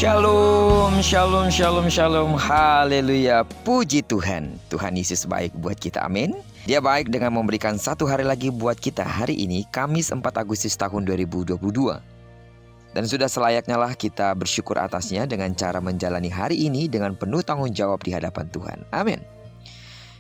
Shalom, shalom, shalom, shalom, haleluya. Puji Tuhan, Tuhan Yesus baik buat kita, amin. Dia baik dengan memberikan satu hari lagi buat kita hari ini, Kamis 4 Agustus tahun 2022. Dan sudah selayaknya lah kita bersyukur atasnya dengan cara menjalani hari ini dengan penuh tanggung jawab di hadapan Tuhan, amin.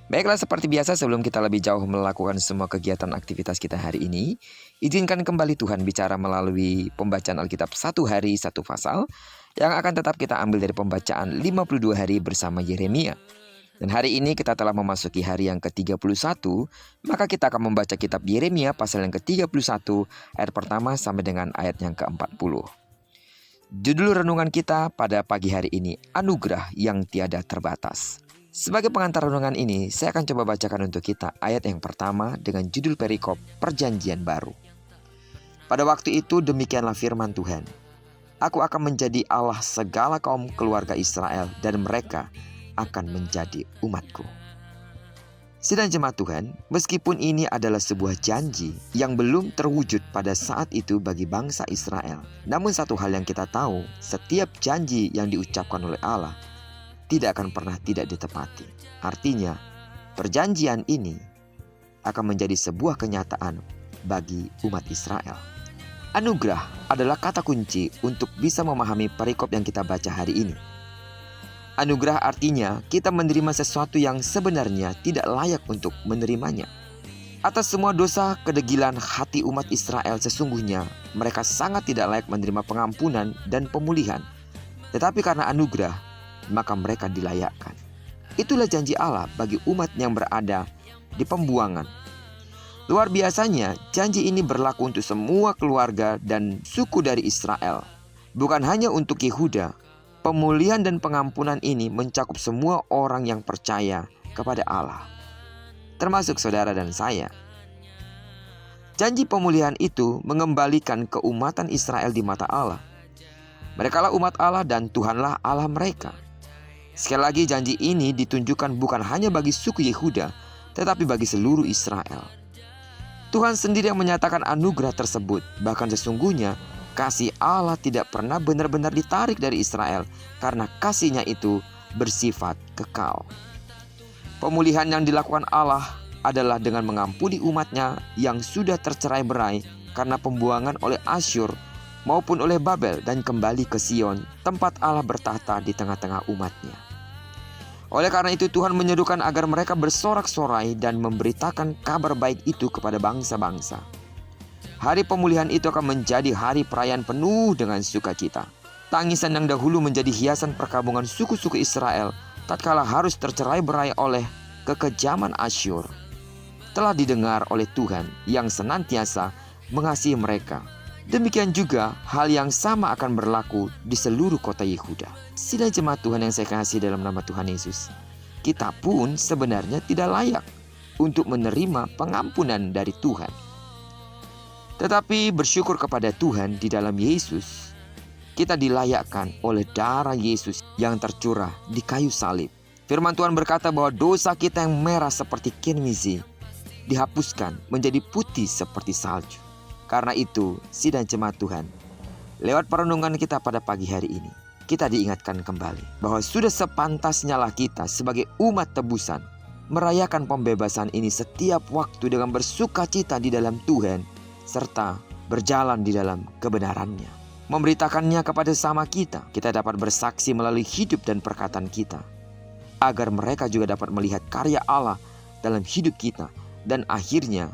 Baiklah, seperti biasa sebelum kita lebih jauh melakukan semua kegiatan aktivitas kita hari ini, izinkan kembali Tuhan bicara melalui pembacaan Alkitab satu hari satu pasal yang akan tetap kita ambil dari pembacaan 52 hari bersama Yeremia. Dan hari ini kita telah memasuki hari yang ke-31, maka kita akan membaca kitab Yeremia pasal yang ke-31 ayat pertama sampai dengan ayat yang ke-40. Judul renungan kita pada pagi hari ini, Anugerah yang Tiada Terbatas. Sebagai pengantar renungan ini, saya akan coba bacakan untuk kita ayat yang pertama dengan judul perikop Perjanjian Baru. Pada waktu itu demikianlah firman Tuhan. Aku akan menjadi Allah segala kaum keluarga Israel dan mereka akan menjadi umatku. Sidang jemaat Tuhan, meskipun ini adalah sebuah janji yang belum terwujud pada saat itu bagi bangsa Israel, namun satu hal yang kita tahu, setiap janji yang diucapkan oleh Allah tidak akan pernah tidak ditepati. Artinya, perjanjian ini akan menjadi sebuah kenyataan bagi umat Israel. Anugerah adalah kata kunci untuk bisa memahami perikop yang kita baca hari ini. Anugerah artinya kita menerima sesuatu yang sebenarnya tidak layak untuk menerimanya. Atas semua dosa kedegilan hati umat Israel sesungguhnya mereka sangat tidak layak menerima pengampunan dan pemulihan. Tetapi karena anugerah, maka mereka dilayakkan. Itulah janji Allah bagi umat yang berada di pembuangan. Luar biasanya, janji ini berlaku untuk semua keluarga dan suku dari Israel. Bukan hanya untuk Yehuda, pemulihan dan pengampunan ini mencakup semua orang yang percaya kepada Allah, termasuk saudara dan saya. Janji pemulihan itu mengembalikan keumatan Israel di mata Allah. Merekalah umat Allah dan Tuhanlah Allah mereka. Sekali lagi janji ini ditunjukkan bukan hanya bagi suku Yehuda, tetapi bagi seluruh Israel. Tuhan sendiri yang menyatakan anugerah tersebut. Bahkan sesungguhnya kasih Allah tidak pernah benar-benar ditarik dari Israel karena kasihnya itu bersifat kekal. Pemulihan yang dilakukan Allah adalah dengan mengampuni umatnya yang sudah tercerai-berai karena pembuangan oleh Asyur maupun oleh Babel dan kembali ke Sion, tempat Allah bertahta di tengah-tengah umatnya. Oleh karena itu Tuhan menyerukan agar mereka bersorak-sorai dan memberitakan kabar baik itu kepada bangsa-bangsa. Hari pemulihan itu akan menjadi hari perayaan penuh dengan sukacita. Tangisan yang dahulu menjadi hiasan perkabungan suku-suku Israel tatkala harus tercerai-berai oleh kekejaman Asyur telah didengar oleh Tuhan yang senantiasa mengasihi mereka. Demikian juga hal yang sama akan berlaku di seluruh kota Yehuda. Sidang jemaat Tuhan yang saya kasih dalam nama Tuhan Yesus, kita pun sebenarnya tidak layak untuk menerima pengampunan dari Tuhan. Tetapi bersyukur kepada Tuhan di dalam Yesus, kita dilayakkan oleh darah Yesus yang tercurah di kayu salib. Firman Tuhan berkata bahwa dosa kita yang merah seperti kirmizi dihapuskan menjadi putih seperti salju. Karena itu, sidang jemaat Tuhan, lewat perenungan kita pada pagi hari ini, kita diingatkan kembali bahwa sudah sepantasnya lah kita sebagai umat tebusan merayakan pembebasan ini setiap waktu dengan bersukacita di dalam Tuhan serta berjalan di dalam kebenarannya. Memberitakannya kepada sesama kita dapat bersaksi melalui hidup dan perkataan kita, agar mereka juga dapat melihat karya Allah dalam hidup kita dan akhirnya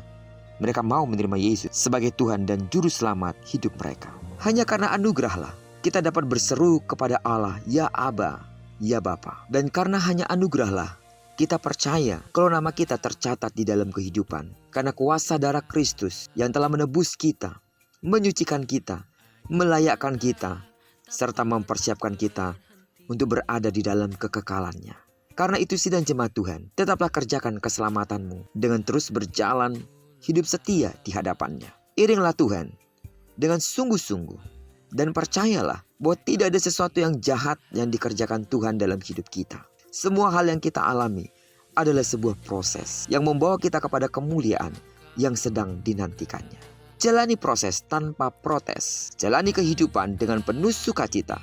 mereka mau menerima Yesus sebagai Tuhan dan Juru Selamat hidup mereka. Hanya karena anugerahlah kita dapat berseru kepada Allah, Ya Aba, Ya Bapa. Dan karena hanya anugerahlah kita percaya kalau nama kita tercatat di dalam kehidupan. Karena kuasa darah Kristus yang telah menebus kita, menyucikan kita, melayakkan kita, serta mempersiapkan kita untuk berada di dalam kekekalannya. Karena itu sidang jemaat Tuhan, tetaplah kerjakan keselamatanmu dengan terus berjalan hidup setia di hadapannya. Iringlah Tuhan dengan sungguh-sungguh dan percayalah bahwa tidak ada sesuatu yang jahat yang dikerjakan Tuhan dalam hidup kita. Semua hal yang kita alami adalah sebuah proses yang membawa kita kepada kemuliaan yang sedang dinantikannya. Jalani proses tanpa protes. Jalani kehidupan dengan penuh sukacita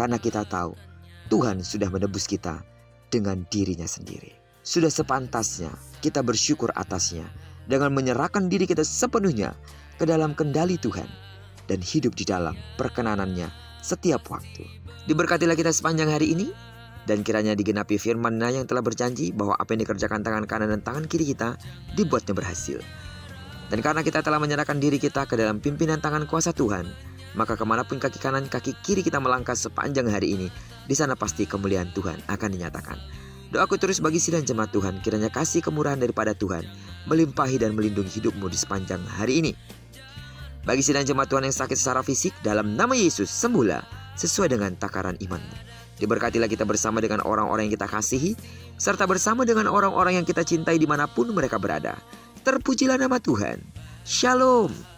Karena kita tahu Tuhan sudah menebus kita dengan dirinya sendiri. Sudah sepantasnya kita bersyukur atasnya dengan menyerahkan diri kita sepenuhnya ke dalam kendali Tuhan dan hidup di dalam perkenanannya setiap waktu. Diberkatilah kita sepanjang hari ini, dan kiranya digenapi firman-Nya yang telah berjanji bahwa apa yang dikerjakan tangan kanan dan tangan kiri kita dibuatnya berhasil. Dan karena kita telah menyerahkan diri kita ke dalam pimpinan tangan kuasa Tuhan, maka kemanapun kaki kanan kaki kiri kita melangkah sepanjang hari ini, di sana pasti kemuliaan Tuhan akan dinyatakan. Doaku terus bagi sidang jemaat Tuhan, kiranya kasih kemurahan daripada Tuhan melimpahi dan melindungi hidupmu di sepanjang hari ini. Bagi sidang jemaat Tuhan yang sakit secara fisik, dalam nama Yesus sembuhlah sesuai dengan takaran imanmu. Diberkatilah kita bersama dengan orang-orang yang kita kasihi, serta bersama dengan orang-orang yang kita cintai dimanapun mereka berada. Terpujilah nama Tuhan. Shalom.